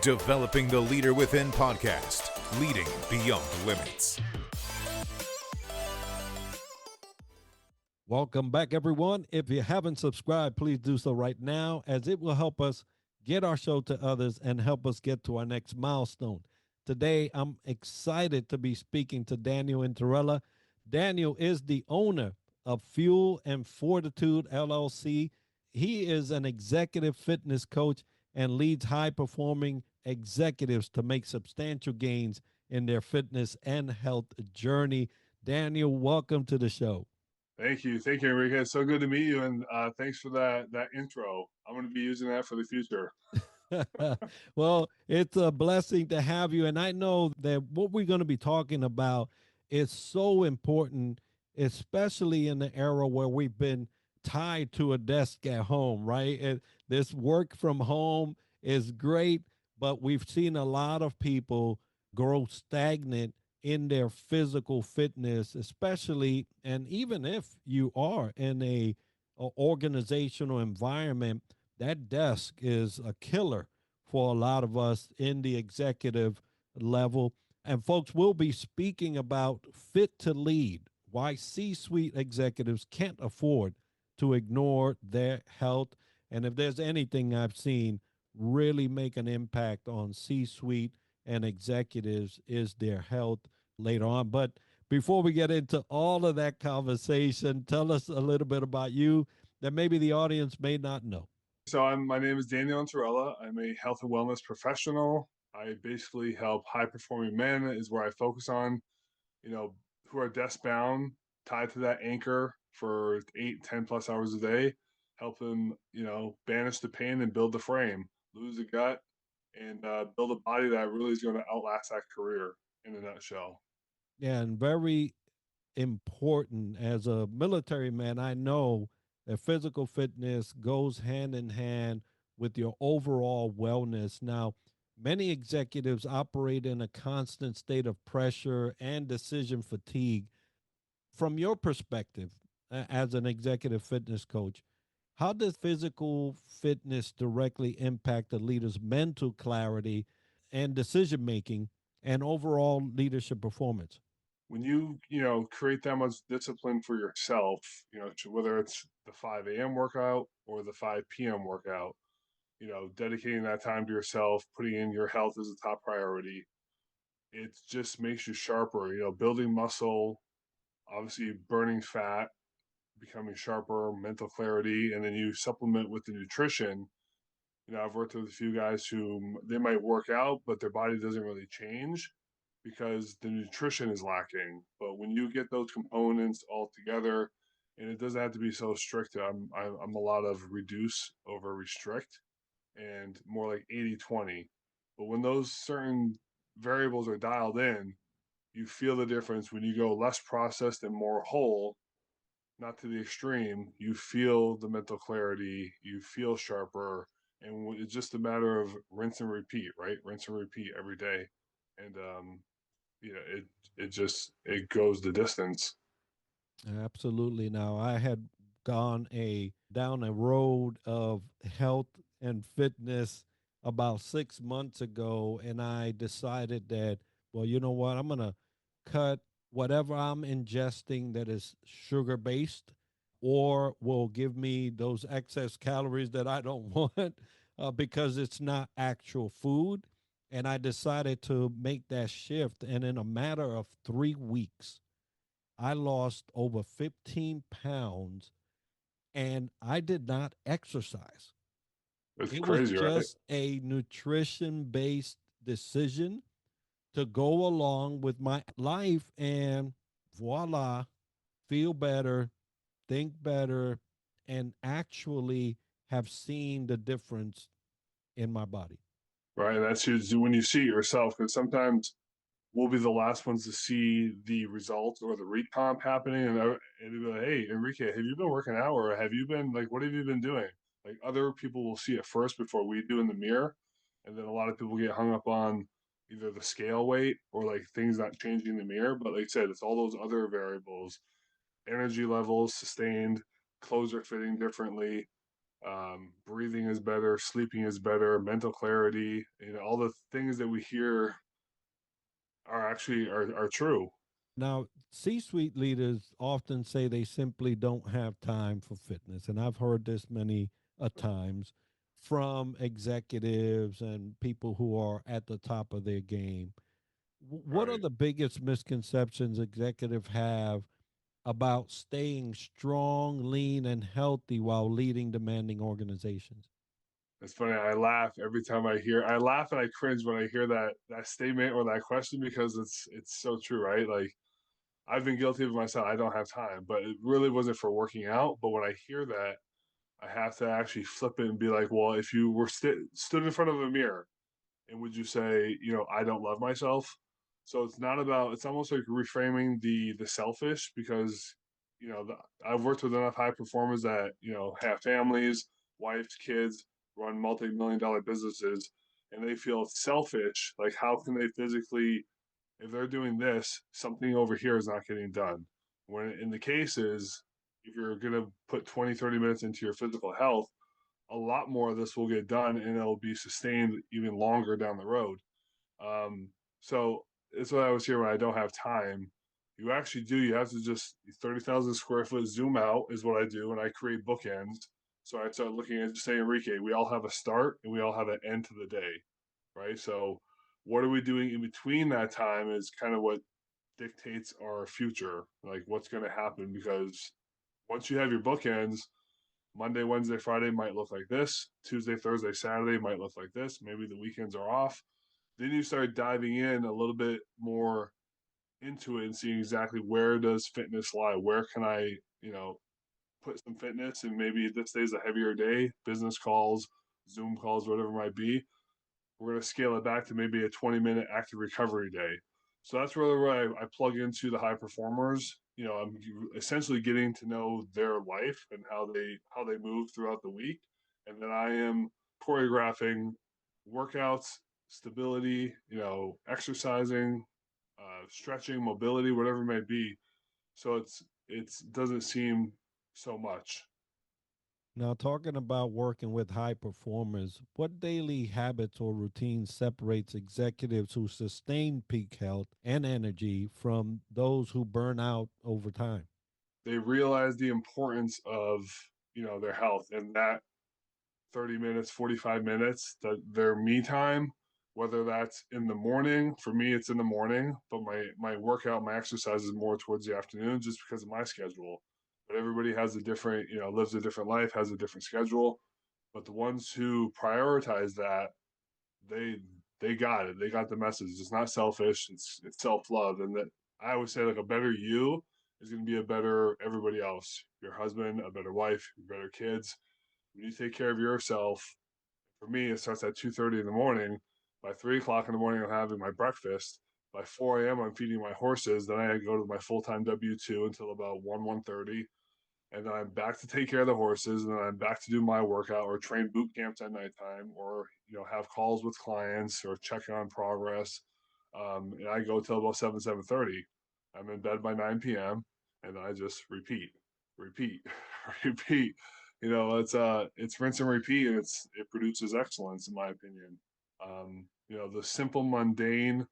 Developing the Leader Within podcast, leading beyond limits. Welcome back, everyone. If you haven't subscribed, please do so right now, as it will help us get our show to others and help us get to our next milestone. Today, I'm excited to be speaking to Daniel Intorella. Daniel is the owner of Fuel and Fortitude LLC. He is an executive fitness coach and leads high-performing executives to make substantial gains in their fitness and health journey. Daniel, welcome to the show. Thank you, Enrique. It's so good to meet you, and thanks for that intro. I'm going to be using that for the future. Well, it's a blessing to have you, and I know that what we're going to be talking about is so important, especially in the era where we've been tied to a desk at home, right? This work from home is great, but we've seen a lot of people grow stagnant in their physical fitness, especially, and even if you are in a organizational environment, that desk is a killer for a lot of us in the executive level. And folks, we'll be speaking about fit to lead, why C-suite executives can't afford to ignore their health. And if there's anything I've seen really make an impact on C-suite and executives is their health later on. But before we get into all of that conversation, tell us a little bit about you that maybe the audience may not know. So my name is Daniel Intorella. I'm a health and wellness professional. I basically help high-performing men is where I focus on, who are desk-bound, tied to that anchor for 8, 10 plus hours a day, help them, banish the pain and build the frame, lose the gut, and build a body that really is going to outlast that career in a nutshell. Yeah, and very important as a military man, I know that physical fitness goes hand in hand with your overall wellness. Now, many executives operate in a constant state of pressure and decision fatigue. From your perspective, as an executive fitness coach, how does physical fitness directly impact a leader's mental clarity and decision making and overall leadership performance? When you create that much discipline for yourself, whether it's the 5 a.m. workout or the 5 p.m. workout, dedicating that time to yourself, putting in your health as a top priority, it just makes you sharper, building muscle, obviously burning fat, becoming sharper, mental clarity, and then you supplement with the nutrition. I've worked with a few guys who they might work out, but their body doesn't really change because the nutrition is lacking. But when you get those components all together, and it doesn't have to be so strict. I'm a lot of reduce over restrict and more like 80-20. But when those certain variables are dialed in, you feel the difference when you go less processed and more whole, not to the extreme. You feel the mental clarity, you feel sharper, and it's just a matter of rinse and repeat, right? Rinse and repeat every day. And it goes the distance. Absolutely. Now, I had gone down a road of health and fitness about 6 months ago, and I decided that, well, you know what, I'm gonna cut whatever I'm ingesting that is sugar based or will give me those excess calories that I don't want because it's not actual food. And I decided to make that shift. And in a matter of 3 weeks, I lost over 15 pounds and I did not exercise. It's It was crazy, right? just a nutrition based decision to go along with my life and voila, feel better, think better, and actually have seen the difference in my body. Right. That's huge when you see it yourself, because sometimes we'll be the last ones to see the results or the recomp happening, and it'll be like, "Hey, Enrique, have you been working out, or have you been like, what have you been doing?" Like other people will see it first before we do in the mirror, and then a lot of people get hung up on either the scale weight or like things not changing in the mirror. But like I said, it's all those other variables: energy levels, sustained, clothes are fitting differently, Breathing is better, sleeping is better, mental clarity. All the things that we hear are actually are true. Now, C-suite leaders often say they simply don't have time for fitness, and I've heard this many a times from executives and people who are at the top of their game. What are Right. the biggest misconceptions executives have about staying strong, lean, and healthy while leading demanding organizations? It's funny. I laugh every time I laugh and I cringe when I hear that statement or that question because it's so true, right? Like I've been guilty of myself. I don't have time, but it really wasn't for working out. But when I hear that, I have to actually flip it and be like, well, if you were stood in front of a mirror, and would you say, I don't love myself? So it's not about. It's almost like reframing the selfish because I've worked with enough high performers that have families, wives, kids, run multi-million-dollar businesses, and they feel selfish. Like how can they physically, if they're doing this, something over here is not getting done. When in the case is, if you're going to put 20, 30 minutes into your physical health, a lot more of this will get done and it'll be sustained even longer down the road. Um, so it's what I was here when I don't have time. You actually do. You have to just 30,000 square foot zoom out is what I do, and I create bookends. So I start looking at just say, Enrique, we all have a start and we all have an end to the day, right? So what are we doing in between that time is kind of what dictates our future, like what's going to happen. Because once you have your bookends, Monday, Wednesday, Friday might look like this. Tuesday, Thursday, Saturday might look like this. Maybe the weekends are off. Then you start diving in a little bit more into it and seeing exactly where does fitness lie? Where can I, put some fitness and maybe this day's a heavier day, business calls, Zoom calls, whatever it might be. We're going to scale it back to maybe a 20-minute active recovery day. So that's really where I plug into the high performers. I'm essentially getting to know their life and how they move throughout the week, and then I am choreographing workouts, stability, exercising, stretching, mobility, whatever it may be. So it doesn't seem so much. Now, talking about working with high performers, what daily habits or routines separates executives who sustain peak health and energy from those who burn out over time? They realize the importance of their health and that 30 minutes, 45 minutes, that their me time, whether that's in the morning. For me, it's in the morning, but my workout, my exercise is more towards the afternoon just because of my schedule. But everybody has a different, lives a different life, has a different schedule. But the ones who prioritize that, they they got it. They got the message. It's not selfish. It's self love, and that I always say like a better you is going to be a better everybody else. Your husband, a better wife, better kids. When you take care of yourself, for me, it starts at 2:30 in the morning. By 3 o'clock in the morning, I'm having my breakfast. By 4 a.m., I'm feeding my horses. Then I go to my full-time W-2 until about 1:30, and then I'm back to take care of the horses, and then I'm back to do my workout or train boot camps at nighttime, or have calls with clients or check on progress. And I go till about 7:30. I'm in bed by 9 p.m. and I just repeat, repeat. It's rinse and repeat, and it produces excellence, in my opinion. The simple, mundane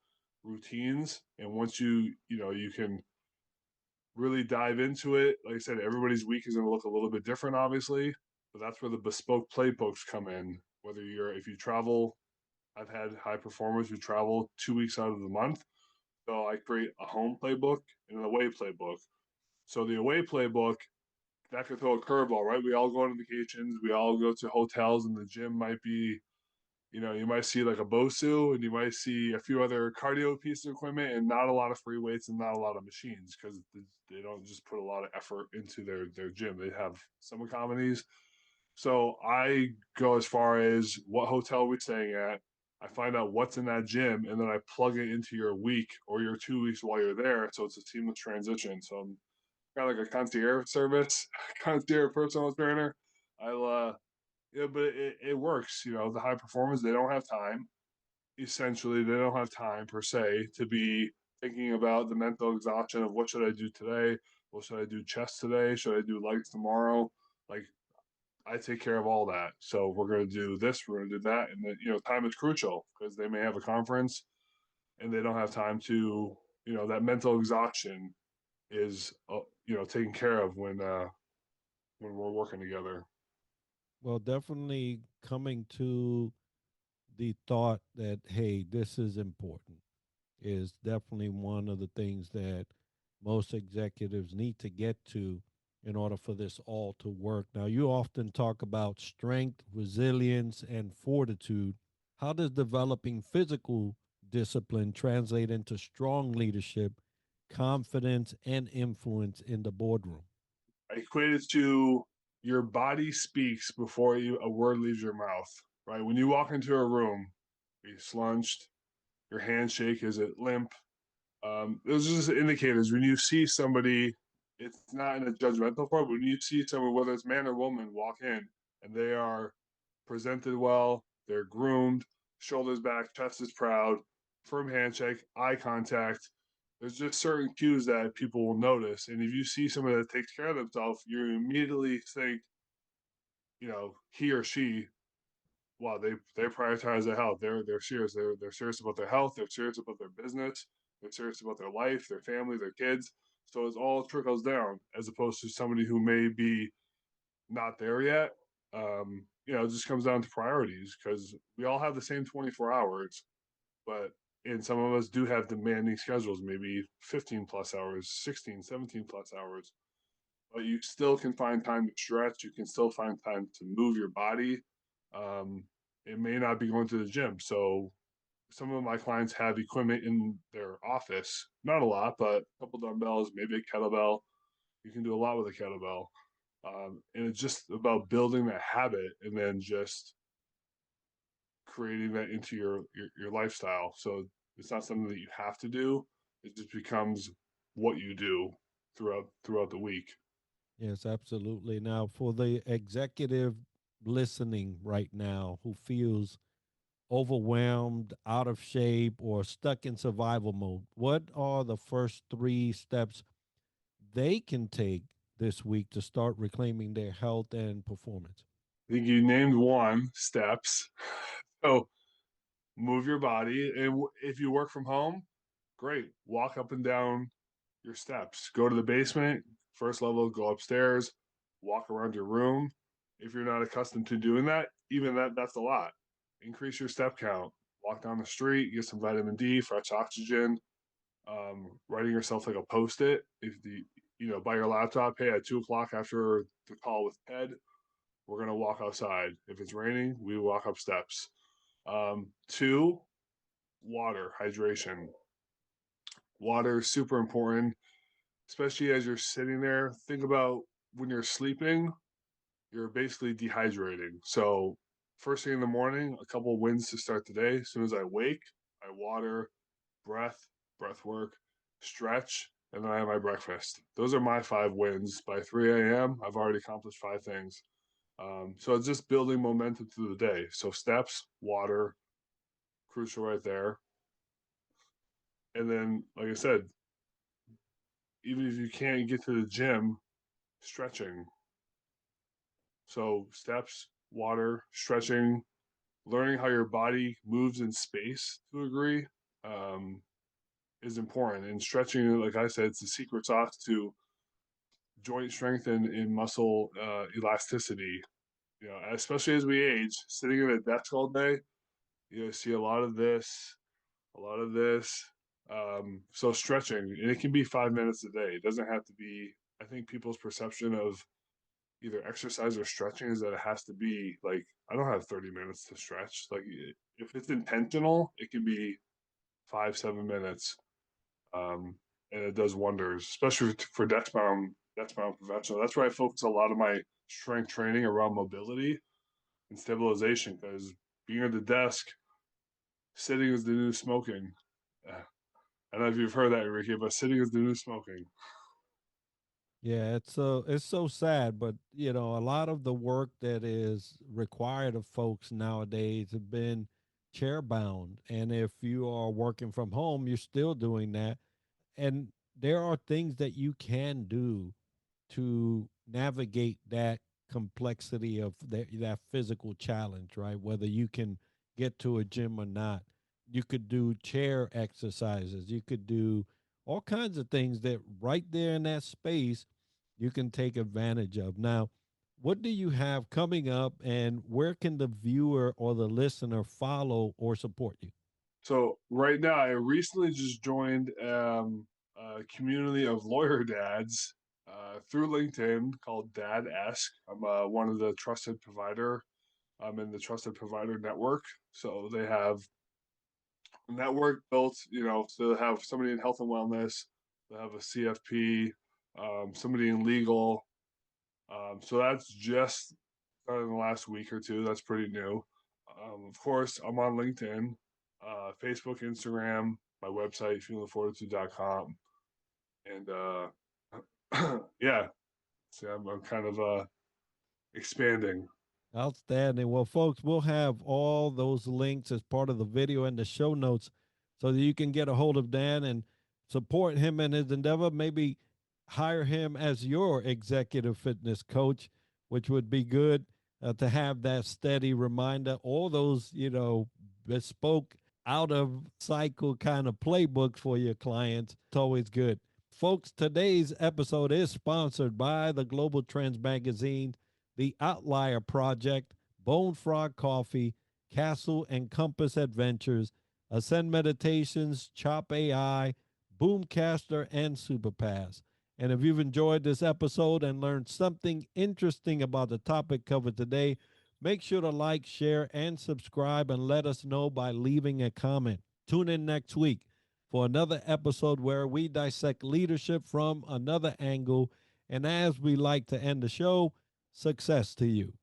routines, and once you can really dive into it. Like I said, everybody's week is going to look a little bit different, obviously, but that's where the bespoke playbooks come in. If you travel, I've had high performers who travel 2 weeks out of the month. So I create a home playbook and an away playbook. So the away playbook, that could throw a curveball, right? We all go on vacations, we all go to hotels, and the gym might be, you might see like a BOSU and you might see a few other cardio pieces of equipment and not a lot of free weights and not a lot of machines because they don't just put a lot of effort into their gym. They have some economies. So I go as far as what hotel we're staying at. I find out what's in that gym and then I plug it into your week or your 2 weeks while you're there. So it's a seamless transition. So I'm kind of like a concierge service, concierge personal trainer. I'll yeah, but it works. The high performers, they don't have time. Essentially, they don't have time per se to be thinking about the mental exhaustion of what should I do today? What should I do chest today? Should I do legs tomorrow? Like I take care of all that. So we're going to do this, we're going to do that. And then, time is crucial because they may have a conference and they don't have time to, that mental exhaustion is, taken care of when we're working together. Well, definitely coming to the thought that, hey, this is important is definitely one of the things that most executives need to get to in order for this all to work. Now, you often talk about strength, resilience, and fortitude. How does developing physical discipline translate into strong leadership, confidence, and influence in the boardroom? I equate it to your body speaks before a word leaves your mouth, right? When you walk into a room, are you slunched? Your handshake, is it limp? Those are just indicators. When you see somebody, it's not in a judgmental form, but when you see someone, whether it's man or woman, walk in and they are presented well, they're groomed, shoulders back, chest is proud, firm handshake, eye contact. There's just certain cues that people will notice. And if you see somebody that takes care of themselves, you immediately think, he or she, wow, they prioritize their health. They're serious. They're serious about their health. They're serious about their business. They're serious about their life, their family, their kids. So it all trickles down, as opposed to somebody who may be not there yet. It just comes down to priorities because we all have the same 24 hours, but and some of us do have demanding schedules, maybe 15 plus hours, 16, 17 plus hours. But you still can find time to stretch. You can still find time to move your body. Um, it may not be going to the gym. So some of my clients have equipment in their office, not a lot, but a couple dumbbells, maybe a kettlebell. You can do a lot with a kettlebell. And it's just about building that habit and then just creating that into your lifestyle. So it's not something that you have to do. It just becomes what you do throughout the week. Yes, absolutely. Now, for the executive listening right now who feels overwhelmed, out of shape, or stuck in survival mode, what are the first three steps they can take this week to start reclaiming their health and performance? I think you named one, steps. So move your body. And if you work from home, great. Walk up and down your steps. Go to the basement, first level, go upstairs, walk around your room. If you're not accustomed to doing that, even that's a lot. Increase your step count. Walk down the street, get some vitamin D, fresh oxygen. Writing yourself like a post-it. If by your laptop, hey, at 2 o'clock after the call with Ted, we're gonna walk outside. If it's raining, we walk up steps. Two, water, hydration. Water is super important, especially as you're sitting there. Think about when you're sleeping, you're basically dehydrating. So first thing in the morning, a couple wins to start the day. As soon as I wake, I water, breath work, stretch, and then I have my breakfast. Those are my 5 wins. By 3 a.m., I've already accomplished 5 things. So it's just building momentum through the day. So steps, water, crucial right there. And then, like I said, even if you can't get to the gym, stretching. So steps, water, stretching, learning how your body moves in space to a degree um, is important. And stretching, like I said, it's the secret sauce to joint strength and muscle elasticity. Especially as we age, sitting at a desk all day, see a lot of this, a lot of this. So stretching, and it can be 5 minutes a day. It doesn't have to be. I think people's perception of either exercise or stretching is that it has to be like I don't have 30 minutes to stretch. Like if it's intentional, it can be 5 7 minutes, um, and it does wonders, especially for desk bound professional. That's where I focus a lot of my strength training around mobility and stabilization because being at the desk, sitting is the new smoking. I don't know if you've heard that, Enrique, but sitting is the new smoking. Yeah, it's so sad, but a lot of the work that is required of folks nowadays have been chair bound. And if you are working from home, you're still doing that. And there are things that you can do to navigate that complexity of that physical challenge, right? Whether you can get to a gym or not. You could do chair exercises. You could do all kinds of things that right there in that space you can take advantage of. Now, what do you have coming up, and where can the viewer or the listener follow or support you? So right now, I recently just joined a community of lawyer dads through LinkedIn called Dad Esque. I'm one of the trusted provider. I'm in the trusted provider network. So they have a network built, to have somebody in health and wellness, they have a CFP, somebody in legal. So that's just in the last week or two. That's pretty new. Of course, I'm on LinkedIn, Facebook, Instagram, my website, fuelandfortitude.com. And yeah, see, I'm kind of expanding. Outstanding. Well, folks, we'll have all those links as part of the video and the show notes so that you can get a hold of Dan and support him in his endeavor. Maybe hire him as your executive fitness coach, which would be good to have that steady reminder. All those, bespoke, out of cycle kind of playbooks for your clients. It's always good. Folks, today's episode is sponsored by the Global Trends Magazine, The Outlier Project, Bone Frog Coffee, Castle and Compass Adventures, Ascend Meditations, Chop AI, Boomcaster, and Superpass. And if you've enjoyed this episode and learned something interesting about the topic covered today, make sure to like, share, and subscribe, and let us know by leaving a comment. Tune in next week for another episode where we dissect leadership from another angle. And as we like to end the show, success to you.